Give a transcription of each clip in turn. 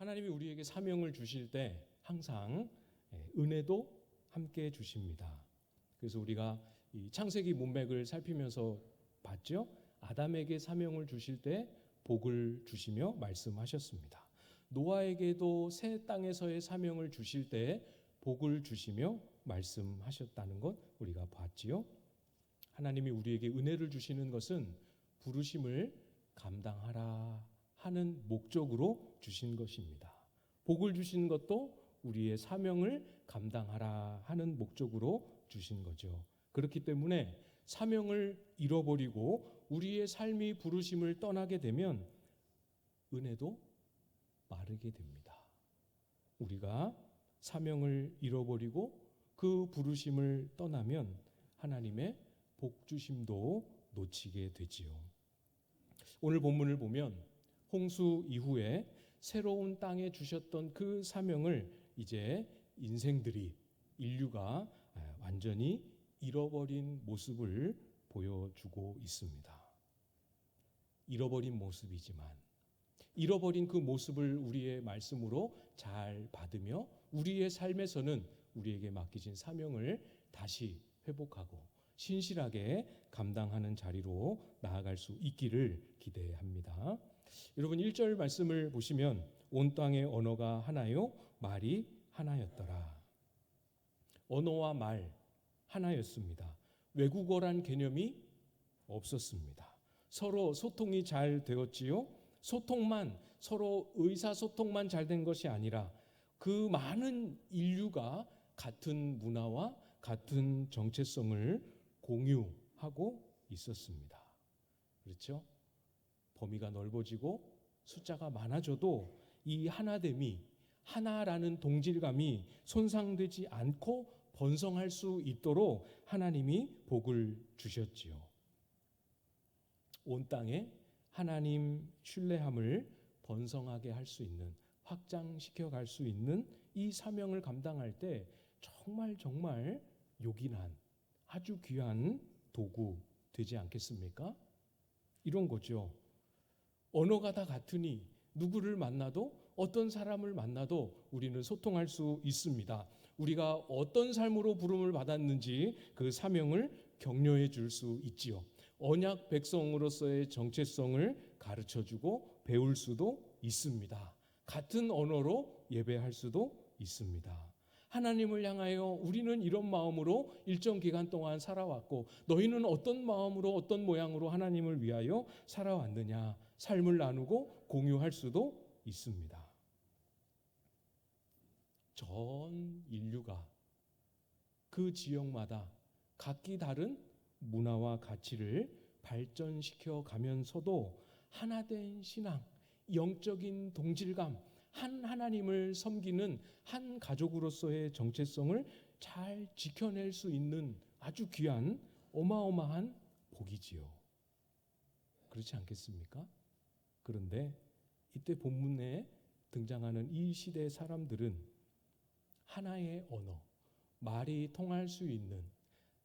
하나님이 우리에게 사명을 주실 때 항상 은혜도 함께 주십니다. 그래서 우리가 이 창세기 문맥을 살피면서 봤죠. 아담에게 사명을 주실 때 복을 주시며 말씀하셨습니다. 노아에게도 새 땅에서의 사명을 주실 때 복을 주시며 말씀하셨다는 것 우리가 봤지요. 하나님이 우리에게 은혜를 주시는 것은 부르심을 감당하라 하는 목적으로 주신 것입니다. 복을 주신 것도 우리의 사명을 감당하라 하는 목적으로 주신 거죠. 그렇기 때문에 사명을 잃어버리고 우리의 삶이 부르심을 떠나게 되면 은혜도 마르게 됩니다. 우리가 사명을 잃어버리고 그 부르심을 떠나면 하나님의 복 주심도 놓치게 되지요. 오늘 본문을 보면 홍수 이후에 새로운 땅에 주셨던 그 사명을 이제 인류가 완전히 잃어버린 모습을 보여주고 있습니다. 잃어버린 모습이지만 잃어버린 그 모습을 우리의 말씀으로 잘 받으며 우리의 삶에서는 우리에게 맡기신 사명을 다시 회복하고 신실하게 감당하는 자리로 나아갈 수 있기를 기대합니다. 여러분 1절 말씀을 보시면 온 땅의 언어가 하나요 말이 하나였더라. 언어와 말 하나였습니다. 외국어란 개념이 없었습니다. 서로 소통이 잘 되었지요. 서로 의사소통만 잘 된 것이 아니라 그 많은 인류가 같은 문화와 같은 정체성을 공유하고 있었습니다. 그렇죠? 범위가 넓어지고 숫자가 많아져도 이 하나됨이, 하나라는 동질감이 손상되지 않고 번성할 수 있도록 하나님이 복을 주셨지요. 온 땅에 하나님 신뢰함을 번성하게 할 수 있는, 확장시켜 갈 수 있는 이 사명을 감당할 때 정말 요긴한 아주 귀한 도구 되지 않겠습니까? 이런 거죠. 언어가 다 같으니 누구를 만나도 어떤 사람을 만나도 우리는 소통할 수 있습니다. 우리가 어떤 삶으로 부름을 받았는지 그 사명을 격려해 줄 수 있지요. 언약 백성으로서의 정체성을 가르쳐주고 배울 수도 있습니다. 같은 언어로 예배할 수도 있습니다. 하나님을 향하여 우리는 이런 마음으로 일정 기간 동안 살아왔고 너희는 어떤 마음으로 어떤 모양으로 하나님을 위하여 살아왔느냐 삶을 나누고 공유할 수도 있습니다. 전 인류가 그 지역마다 각기 다른 문화와 가치를 발전시켜 가면서도 하나된 신앙, 영적인 동질감, 한 하나님을 섬기는 한 가족으로서의 정체성을 잘 지켜낼 수 있는 아주 귀한 어마어마한 복이지요. 그렇지 않겠습니까? 그런데 이때 본문에 등장하는 이 시대의 사람들은 하나의 언어, 말이 통할 수 있는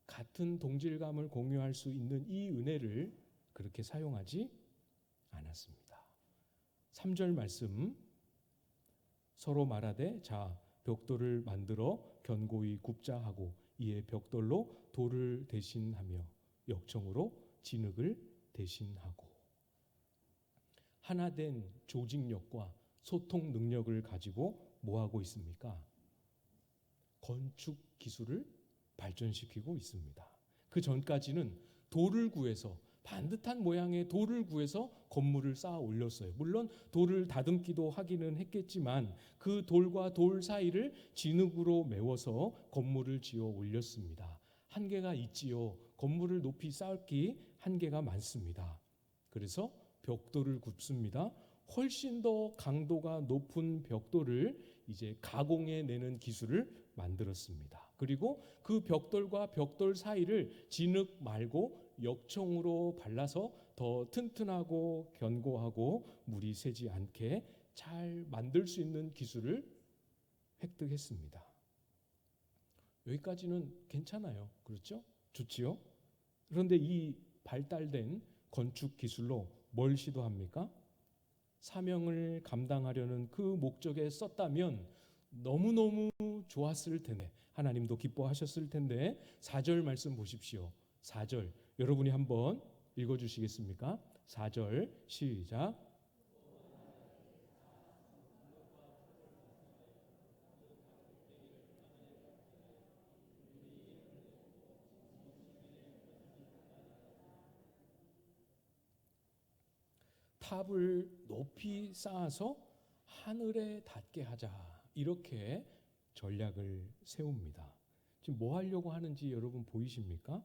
같은 동질감을 공유할 수 있는 이 은혜를 그렇게 사용하지 않았습니다. 3절 말씀 서로 말하되 자 벽돌을 만들어 견고히 굽자 하고 이에 벽돌로 돌을 대신하며 역청으로 진흙을 대신하고 하나된 조직력과 소통 능력을 가지고 뭐하고 있습니까? 건축 기술을 발전시키고 있습니다. 그 전까지는 돌을 구해서 반듯한 모양의 돌을 구해서 건물을 쌓아 올렸어요. 물론 돌을 다듬기도 하기는 했겠지만 그 돌과 돌 사이를 진흙으로 메워서 건물을 지어 올렸습니다. 한계가 있지요. 건물을 높이 쌓기 한계가 많습니다. 그래서 벽돌을 굽습니다. 훨씬 더 강도가 높은 벽돌을 이제 가공해내는 기술을 만들었습니다. 그리고 그 벽돌과 벽돌 사이를 진흙 말고 역청으로 발라서 더 튼튼하고 견고하고 물이 새지 않게 잘 만들 수 있는 기술을 획득했습니다. 여기까지는 괜찮아요. 그렇죠? 좋지요? 그런데 이 발달된 건축 기술로 뭘 시도합니까? 사명을 감당하려는 그 목적에 썼다면 너무너무 좋았을 텐데, 하나님도 기뻐하셨을 텐데. 4절 말씀 보십시오. 4절 여러분이 한번 읽어주시겠습니까? 4절 시작. 탑을 높이 쌓아서 하늘에 닿게 하자, 이렇게 전략을 세웁니다. 지금 뭐 하려고 하는지 여러분 보이십니까?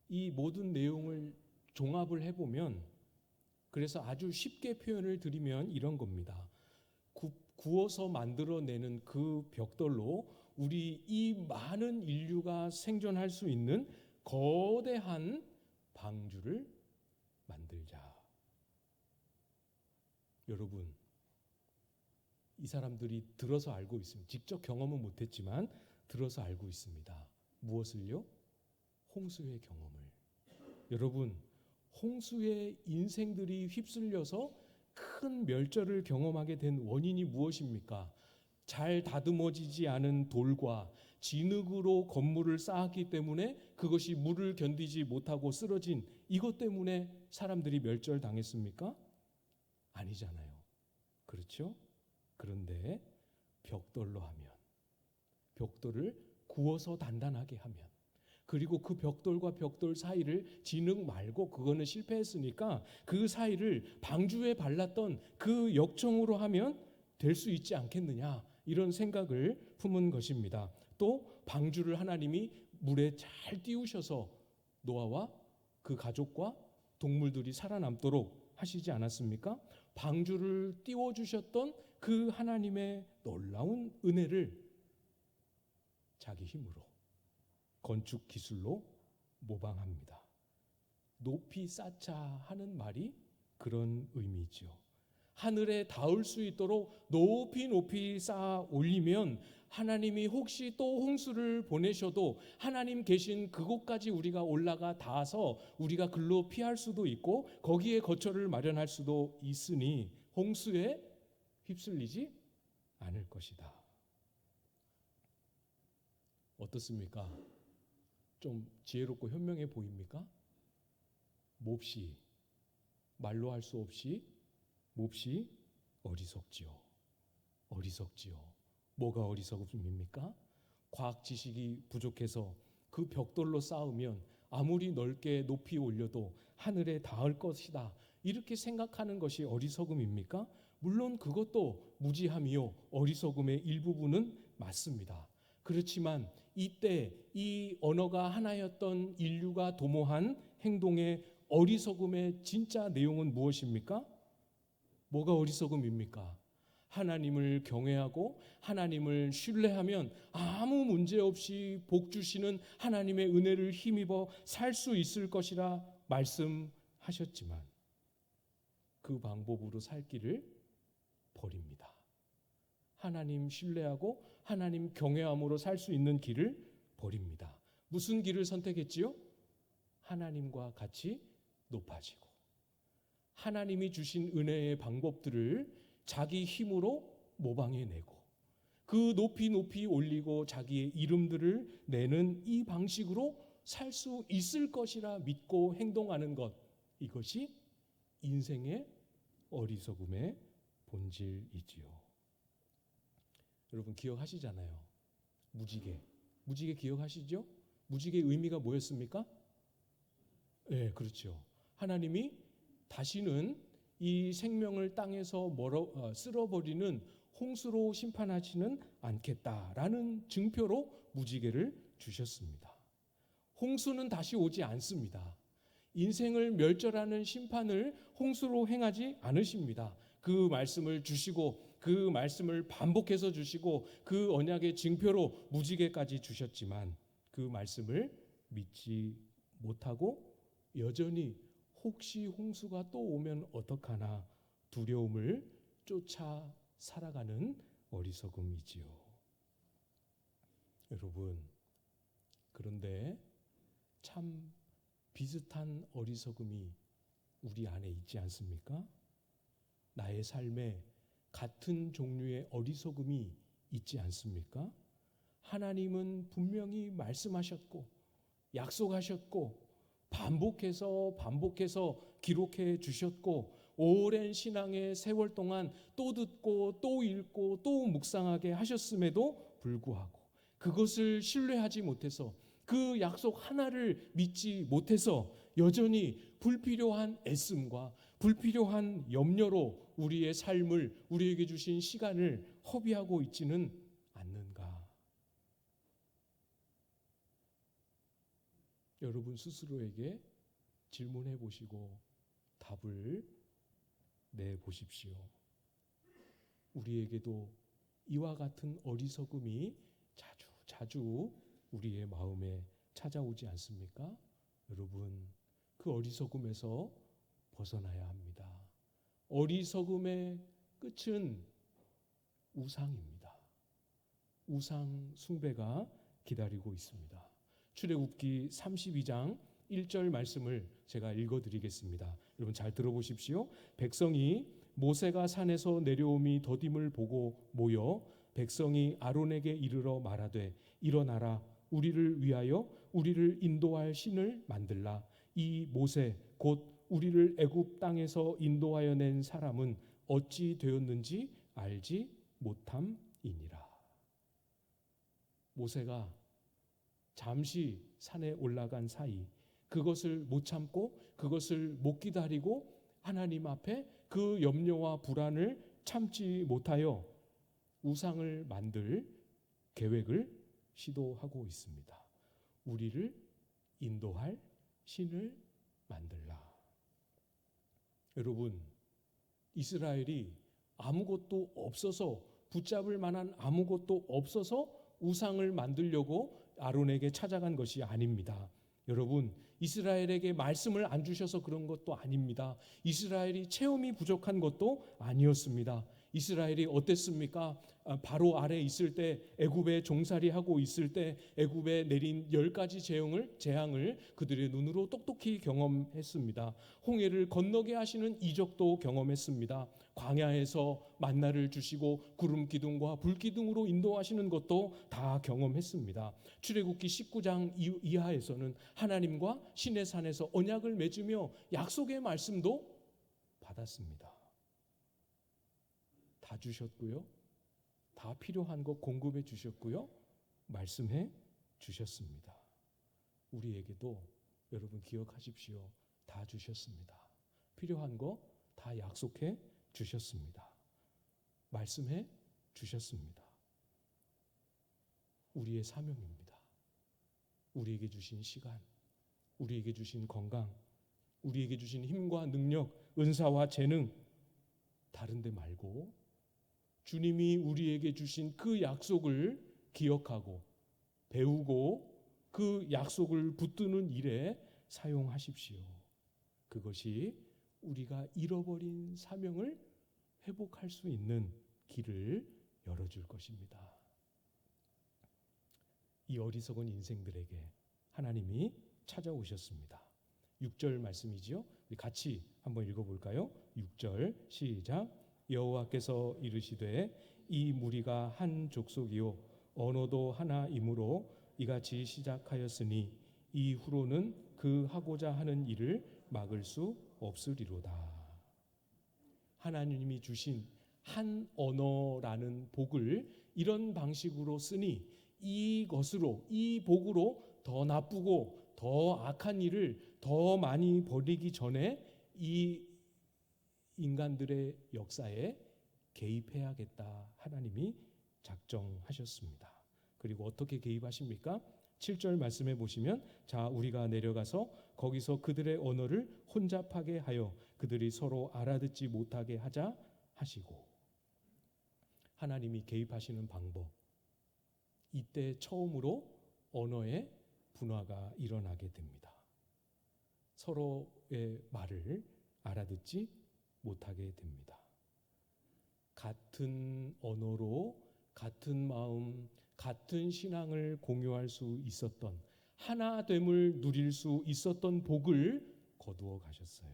이 모든 내용을 종합을 해보면, 그래서 아주 쉽게 표현을 드리면 이런 겁니다. 구워서 만들어내는 그 벽돌로 우리 이 많은 인류가 생존할 수 있는 거대한 방주를 만들자. 여러분, 이 사람들이 들어서 알고 있습니다. 직접 경험은 못했지만 들어서 알고 있습니다. 무엇을요? 홍수의 경험을. 여러분, 홍수의 인생들이 휩쓸려서 큰 멸절을 경험하게 된 원인이 무엇입니까? 잘 다듬어지지 않은 돌과 진흙으로 건물을 쌓았기 때문에 그것이 물을 견디지 못하고 쓰러진 이것 때문에 사람들이 멸절당했습니까? 아니잖아요. 그렇죠? 그런데 벽돌로 하면, 벽돌을 구워서 단단하게 하면, 그리고 그 벽돌과 벽돌 사이를 진흙 말고, 그거는 실패했으니까 그 사이를 방주에 발랐던 그 역청으로 하면 될 수 있지 않겠느냐, 이런 생각을 품은 것입니다. 또 방주를 하나님이 물에 잘 띄우셔서 노아와 그 가족과 동물들이 살아남도록 하시지 않았습니까? 방주를 띄워주셨던 그 하나님의 놀라운 은혜를 자기 힘으로, 건축 기술로 모방합니다. 높이 쌓자 하는 말이 그런 의미죠. 하늘에 닿을 수 있도록 높이 높이 쌓아 올리면 하나님이 혹시 또 홍수를 보내셔도 하나님 계신 그곳까지 우리가 올라가 닿아서 우리가 글로 피할 수도 있고 거기에 거처를 마련할 수도 있으니 홍수에 휩쓸리지 않을 것이다. 어떻습니까? 좀 지혜롭고 현명해 보입니까? 몹시, 말로 할 수 없이 몹시 어리석지요. 어리석지요. 뭐가 어리석음입니까? 과학 지식이 부족해서 그 벽돌로 쌓으면 아무리 넓게 높이 올려도 하늘에 닿을 것이다, 이렇게 생각하는 것이 어리석음입니까? 물론 그것도 무지함이요 어리석음의 일부분은 맞습니다. 그렇지만 이때 이 언어가 하나였던 인류가 도모한 행동의 어리석음의 진짜 내용은 무엇입니까? 뭐가 어리석음입니까? 하나님을 경외하고 하나님을 신뢰하면 아무 문제 없이 복 주시는 하나님의 은혜를 힘입어 살 수 있을 것이라 말씀하셨지만 그 방법으로 살 길을 버립니다. 하나님 신뢰하고 하나님 경외함으로 살 수 있는 길을 버립니다. 무슨 길을 선택했지요? 하나님과 같이 높아지고 하나님이 주신 은혜의 방법들을 자기 힘으로 모방해내고 그 높이 높이 올리고 자기의 이름들을 내는 이 방식으로 살 수 있을 것이라 믿고 행동하는 것, 이것이 인생의 어리석음의 본질이지요. 여러분 기억하시잖아요. 무지개 기억하시죠? 무지개의 의미가 뭐였습니까? 네, 그렇죠. 하나님이 다시는 이 생명을 땅에서 쓸어버리는 홍수로 심판하지는 않겠다라는 증표로 무지개를 주셨습니다. 홍수는 다시 오지 않습니다. 인생을 멸절하는 심판을 홍수로 행하지 않으십니다. 그 말씀을 주시고 그 말씀을 반복해서 주시고 그 언약의 증표로 무지개까지 주셨지만 그 말씀을 믿지 못하고 여전히 혹시 홍수가 또 오면 어떡하나 두려움을 쫓아 살아가는 어리석음이지요. 여러분, 그런데 참 비슷한 어리석음이 우리 안에 있지 않습니까? 나의 삶에 같은 종류의 어리석음이 있지 않습니까? 하나님은 분명히 말씀하셨고 약속하셨고 반복해서 기록해 주셨고 오랜 신앙의 세월 동안 또 듣고 또 읽고 또 묵상하게 하셨음에도 불구하고 그것을 신뢰하지 못해서 그 약속 하나를 믿지 못해서 여전히 불필요한 애씀과 불필요한 염려로 우리의 삶을, 우리에게 주신 시간을 허비하고 있지는 않는가? 여러분 스스로에게 질문해 보시고 답을 내 보십시오. 우리에게도 이와 같은 어리석음이 자주 우리의 마음에 찾아오지 않습니까? 여러분, 그 어리석음에서 벗어나야 합니다. 어리석음의 끝은 우상입니다. 우상 숭배가 기다리고 있습니다. 출애굽기 32장 1절 말씀을 제가 읽어드리겠습니다. 여러분 잘 들어보십시오. 백성이 모세가 산에서 내려옴이 더딤을 보고 모여 백성이 아론에게 이르러 말하되 일어나라 우리를 위하여 우리를 인도할 신을 만들라. 이 모세 곧 우리를 애굽 땅에서 인도하여 낸 사람은 어찌 되었는지 알지 못함이니라. 모세가 잠시 산에 올라간 사이 그것을 못 참고 그것을 못 기다리고 하나님 앞에 그 염려와 불안을 참지 못하여 우상을 만들 계획을 시도하고 있습니다. 우리를 인도할 신을 만들라. 여러분, 이스라엘이 아무것도 없어서 붙잡을 만한 아무것도 없어서 우상을 만들려고 아론에게 찾아간 것이 아닙니다. 여러분, 이스라엘에게 말씀을 안 주셔서 그런 것도 아닙니다. 이스라엘이 체험이 부족한 것도 아니었습니다. 이스라엘이 어땠습니까? 바로 아래 있을 때 애굽에 종살이하고 있을 때 애굽에 내린 10가지 재앙을 그들의 눈으로 똑똑히 경험했습니다. 홍해를 건너게 하시는 이적도 경험했습니다. 광야에서 만나를 주시고 구름 기둥과 불 기둥으로 인도하시는 것도 다 경험했습니다. 출애굽기 19장 이하에서는 하나님과 시내 산에서 언약을 맺으며 약속의 말씀도 받았습니다. 다 주셨고요. 다 필요한 것 공급해 주셨고요. 말씀해 주셨습니다. 우리에게도 여러분 기억하십시오. 다 주셨습니다. 필요한 거 다 약속해 주셨습니다. 말씀해 주셨습니다. 우리의 사명입니다. 우리에게 주신 시간, 우리에게 주신 건강, 우리에게 주신 힘과 능력, 은사와 재능 다른 데 말고 주님이 우리에게 주신 그 약속을 기억하고 배우고 그 약속을 붙드는 일에 사용하십시오. 그것이 우리가 잃어버린 사명을 회복할 수 있는 길을 열어줄 것입니다. 이 어리석은 인생들에게 하나님이 찾아오셨습니다. 6절 말씀이지요. 우리 같이 한번 읽어볼까요? 6절 시작. 여호와께서 이르시되 이 무리가 한 족속이요 언어도 하나이므로 이같이 시작하였으니 이후로는 그 하고자 하는 일을 막을 수 없으리로다. 하나님이 주신 한 언어라는 복을 이런 방식으로 쓰니 이것으로 이 복으로 더 나쁘고 더 악한 일을 더 많이 벌이기 전에 이 인간들의 역사에 개입해야겠다. 하나님이 작정하셨습니다. 그리고 어떻게 개입하십니까? 7절 말씀해 보시면 자 우리가 내려가서 거기서 그들의 언어를 혼잡하게 하여 그들이 서로 알아듣지 못하게 하자 하시고 하나님이 개입하시는 방법 이때 처음으로 언어의 분화가 일어나게 됩니다. 서로의 말을 알아듣지 못하게 됩니다. 같은 언어로 같은 마음, 같은 신앙을 공유할 수 있었던 하나됨을 누릴 수 있었던 복을 거두어 가셨어요.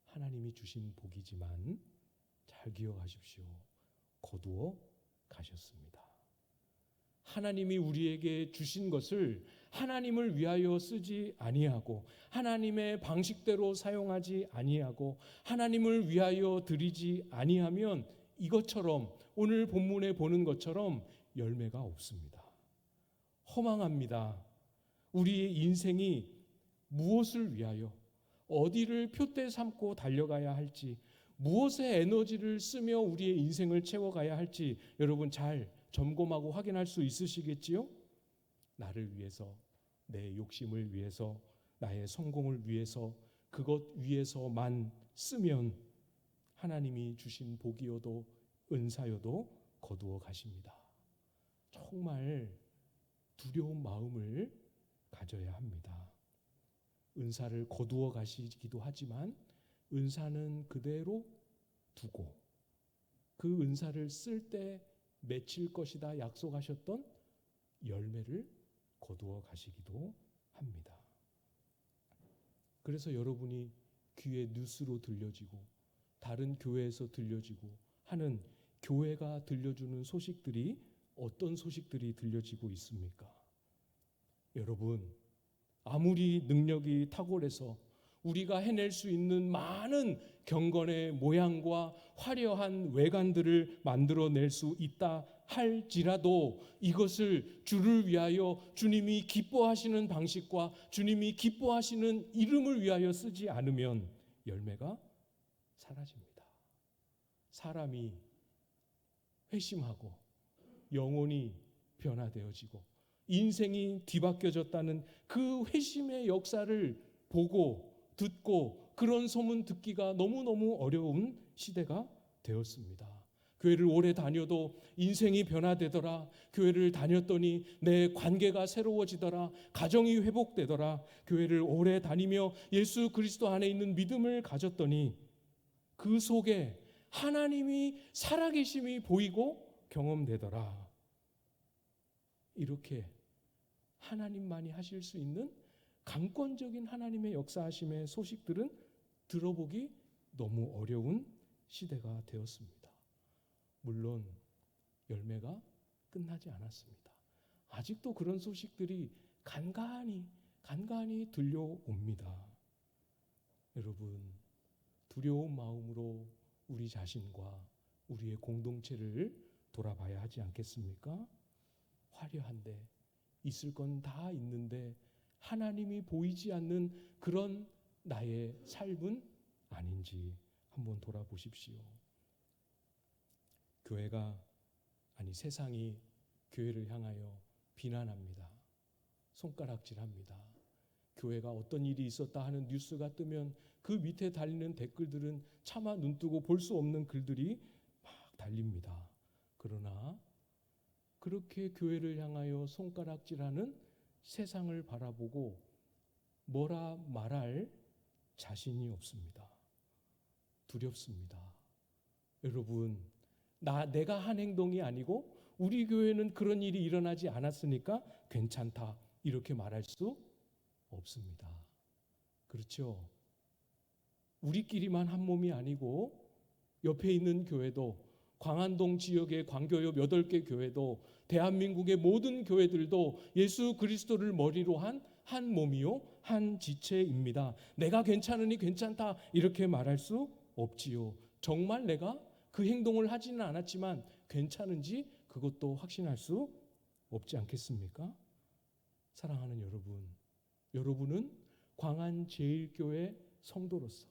하나님이 주신 복이지만 잘 기억하십시오. 거두어 가셨습니다. 하나님이 우리에게 주신 것을 하나님을 위하여 쓰지 아니하고 하나님의 방식대로 사용하지 아니하고 하나님을 위하여 드리지 아니하면 이것처럼 오늘 본문에 보는 것처럼 열매가 없습니다. 허망합니다. 우리의 인생이 무엇을 위하여 어디를 표대 삼고 달려가야 할지, 무엇에 에너지를 쓰며 우리의 인생을 채워가야 할지 여러분 잘 점검하고 확인할 수 있으시겠지요? 나를 위해서, 내 욕심을 위해서, 나의 성공을 위해서, 그것 위해서만 쓰면 하나님이 주신 복이어도 은사여도 거두어 가십니다. 정말 두려운 마음을 가져야 합니다. 은사를 거두어 가시기도 하지만 은사는 그대로 두고 그 은사를 쓸 때 맺힐 것이다 약속하셨던 열매를 거두어 가시기도 합니다. 그래서 여러분이 귀에 뉴스로 들려지고 다른 교회에서 들려지고 하는 교회가 들려주는 소식들이 어떤 소식들이 들려지고 있습니까? 여러분, 아무리 능력이 탁월해서 우리가 해낼 수 있는 많은 경건의 모양과 화려한 외관들을 만들어낼 수 있다 할지라도 이것을 주를 위하여 주님이 기뻐하시는 방식과 주님이 기뻐하시는 이름을 위하여 쓰지 않으면 열매가 사라집니다. 사람이 회심하고 영혼이 변화되어지고 인생이 뒤바뀌어졌다는 그 회심의 역사를 보고 듣고 그런 소문 듣기가 너무너무 어려운 시대가 되었습니다. 교회를 오래 다녀도 인생이 변화되더라. 교회를 다녔더니 내 관계가 새로워지더라. 가정이 회복되더라. 교회를 오래 다니며 예수 그리스도 안에 있는 믿음을 가졌더니 그 속에 하나님이 살아계심이 보이고 경험되더라. 이렇게 하나님만이 하실 수 있는 강권적인 하나님의 역사하심의 소식들은 들어보기 너무 어려운 시대가 되었습니다. 물론 열매가 끝나지 않았습니다. 아직도 그런 소식들이 간간히 들려옵니다. 여러분, 두려운 마음으로 우리 자신과 우리의 공동체를 돌아봐야 하지 않겠습니까? 화려한데 있을 건 다 있는데 하나님이 보이지 않는 그런 나의 삶은 아닌지 한번 돌아보십시오. 교회가 아니 세상이 교회를 향하여 비난합니다. 손가락질합니다. 교회가 어떤 일이 있었다 하는 뉴스가 뜨면 그 밑에 달리는 댓글들은 차마 눈뜨고 볼 수 없는 글들이 막 달립니다. 그러나 그렇게 교회를 향하여 손가락질하는 세상을 바라보고 뭐라 말할 자신이 없습니다. 두렵습니다. 여러분, 내가 한 행동이 아니고 우리 교회는 그런 일이 일어나지 않았으니까 괜찮다 이렇게 말할 수 없습니다. 그렇죠? 우리끼리만 한 몸이 아니고 옆에 있는 교회도 광안동 지역의 광교협 8개 교회도 대한민국의 모든 교회들도 예수 그리스도를 머리로 한 몸이요 한 지체입니다. 내가 괜찮으니 괜찮다 이렇게 말할 수 없지요. 정말 내가 그 행동을 하지는 않았지만 괜찮은지 그것도 확신할 수 없지 않겠습니까? 사랑하는 여러분, 여러분은 광안제일교회 성도로서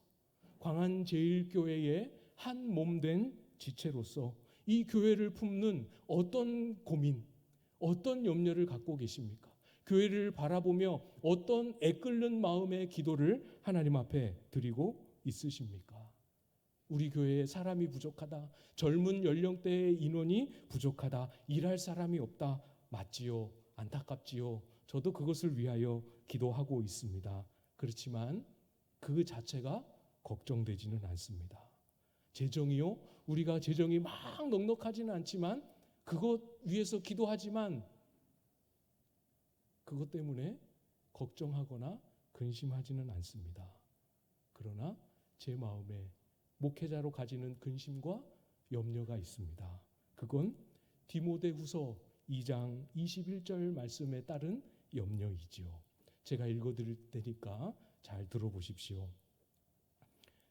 광안제일교회의 한 몸 된 지체로서 이 교회를 품는 어떤 고민, 어떤 염려를 갖고 계십니까? 교회를 바라보며 어떤 애끓는 마음의 기도를 하나님 앞에 드리고 있으십니까? 우리 교회에 사람이 부족하다. 젊은 연령대의 인원이 부족하다. 일할 사람이 없다. 맞지요. 안타깝지요. 저도 그것을 위하여 기도하고 있습니다. 그렇지만 그 자체가 걱정되지는 않습니다. 재정이요? 우리가 재정이 막 넉넉하지는 않지만 그것 위해서 기도하지만 그것 때문에 걱정하거나 근심하지는 않습니다. 그러나 제 마음에 목회자로 가지는 근심과 염려가 있습니다. 그건 디모데후서 2장 21절 말씀에 따른 염려이지요. 제가 읽어드릴 테니까 잘 들어보십시오.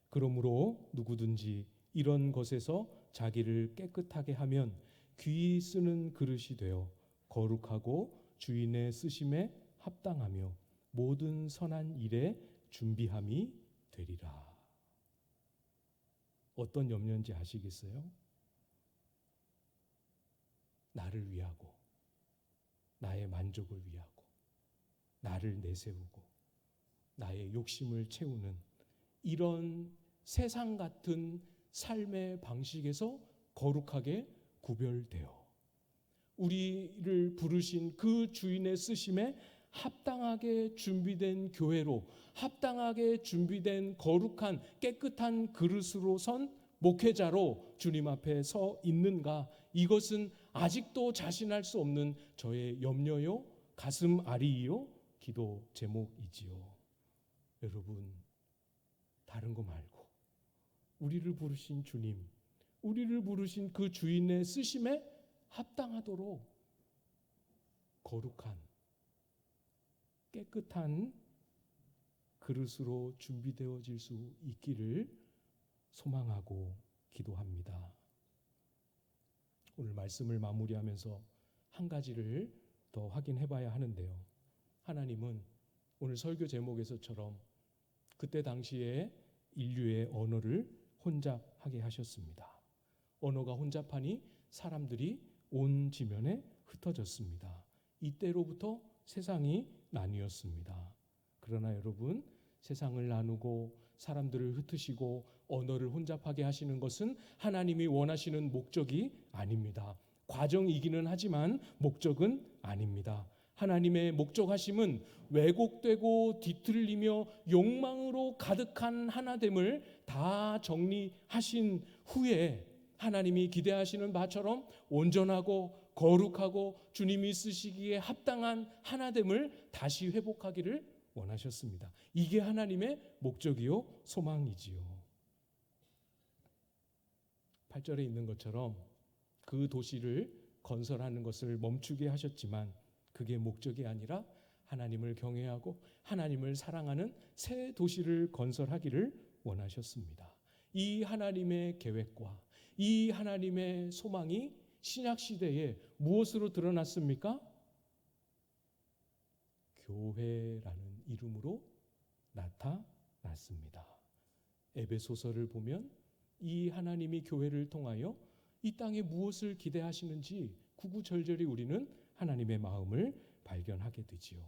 그러므로 누구든지 이런 것에서 자기를 깨끗하게 하면 귀히 쓰는 그릇이 되어 거룩하고 주인의 쓰심에 합당하며 모든 선한 일에 준비함이 되리라. 어떤 염려인지 아시겠어요? 나를 위하고 나의 만족을 위하고 나를 내세우고 나의 욕심을 채우는 이런 세상 같은 삶의 방식에서 거룩하게 구별되어 우리를 부르신 그 주인의 쓰심에 합당하게 준비된 교회로, 합당하게 준비된 거룩한 깨끗한 그릇으로 선 목회자로 주님 앞에 서 있는가? 이것은 아직도 자신할 수 없는 저의 염려요, 가슴 아리요, 기도 제목이지요. 여러분, 다른 거 말고 우리를 부르신 주님, 우리를 부르신 그 주인의 쓰심에 합당하도록 거룩한 깨끗한 그릇으로 준비되어질 수 있기를 소망하고 기도합니다. 오늘 말씀을 마무리하면서 한 가지를 더 확인해 봐야 하는데요. 하나님은 오늘 설교 제목에서처럼 그때 당시에 인류의 언어를 혼잡하게 하셨습니다. 언어가 혼잡하니 사람들이 온 지면에 흩어졌습니다. 이때로부터 세상이 나뉘었습니다. 그러나 여러분, 세상을 나누고 사람들을 흩으시고 언어를 혼잡하게 하시는 것은 하나님이 원하시는 목적이 아닙니다. 과정이기는 하지만 목적은 아닙니다. 하나님의 목적하심은 왜곡되고 뒤틀리며 욕망으로 가득한 하나됨을 다 정리하신 후에 하나님이 기대하시는 바처럼 온전하고 거룩하고 주님이 쓰시기에 합당한 하나됨을 다시 회복하기를 원하셨습니다. 이게 하나님의 목적이요 소망이지요. 8절에 있는 것처럼 그 도시를 건설하는 것을 멈추게 하셨지만 그게 목적이 아니라 하나님을 경외하고 하나님을 사랑하는 새 도시를 건설하기를 원하셨습니다. 이 하나님의 계획과 이 하나님의 소망이 신약시대에 무엇으로 드러났습니까? 교회라는 이름으로 나타났습니다. 에베소서를 보면 이 하나님이 교회를 통하여 이 땅에 무엇을 기대하시는지 구구절절히 우리는 하나님의 마음을 발견하게 되지요.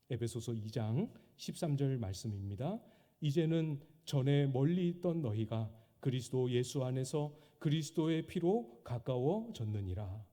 에베소서 2장 13절 말씀입니다. 이제는 전에 멀리 있던 너희가 그리스도 예수 안에서 그리스도의 피로 가까워졌느니라.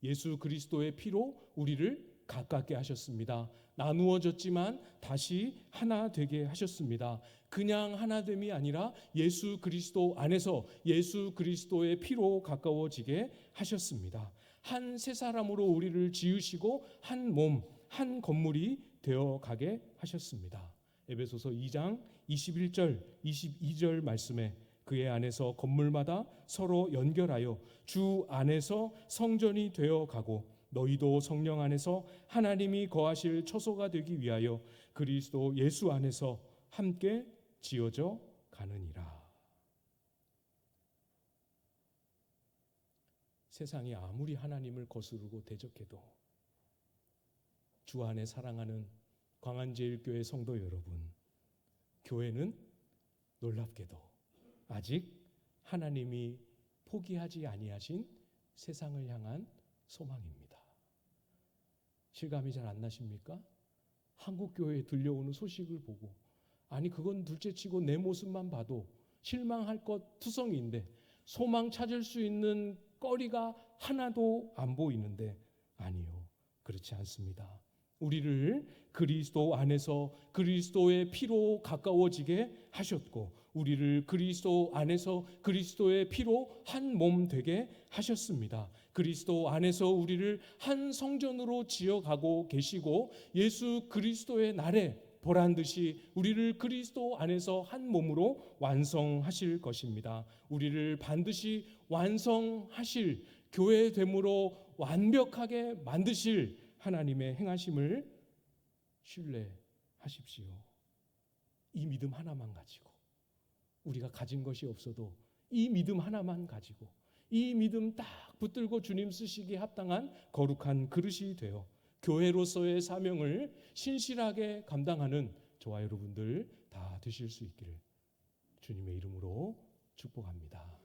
예수 그리스도의 피로 우리를 가깝게 하셨습니다. 나누어졌지만 다시 하나 되게 하셨습니다. 그냥 하나됨이 아니라 예수 그리스도 안에서 예수 그리스도의 피로 가까워지게 하셨습니다. 한 새 사람으로 우리를 지으시고 한 몸, 한 건물이 되어가게 하셨습니다. 에베소서 2장 21절, 22절 말씀에 그의 안에서 건물마다 서로 연결하여 주 안에서 성전이 되어가고 너희도 성령 안에서 하나님이 거하실 처소가 되기 위하여 그리스도 예수 안에서 함께 지어져 가느니라. 세상이 아무리 하나님을 거스르고 대적해도 주 안에 사랑하는 광안제일교회 성도 여러분, 교회는 놀랍게도 아직 하나님이 포기하지 아니하신 세상을 향한 소망입니다. 실감이 잘 안 나십니까? 한국 교회에 들려오는 소식을 보고 아니 그건 둘째치고 내 모습만 봐도 실망할 것 투성이인데 소망 찾을 수 있는 거리가 하나도 안 보이는데 아니요, 그렇지 않습니다. 우리를 그리스도 안에서 그리스도의 피로 가까워지게 하셨고 우리를 그리스도 안에서 그리스도의 피로 한 몸 되게 하셨습니다. 그리스도 안에서 우리를 한 성전으로 지어가고 계시고 예수 그리스도의 날에 보란 듯이 우리를 그리스도 안에서 한 몸으로 완성하실 것입니다. 우리를 반드시 완성하실, 교회됨으로 완벽하게 만드실 하나님의 행하심을 신뢰하십시오. 이 믿음 하나만 가지고, 우리가 가진 것이 없어도 이 믿음 하나만 가지고, 이 믿음 딱 붙들고 주님 쓰시기에 합당한 거룩한 그릇이 되어 교회로서의 사명을 신실하게 감당하는 저와 여러분들 다 되실 수 있기를 주님의 이름으로 축복합니다.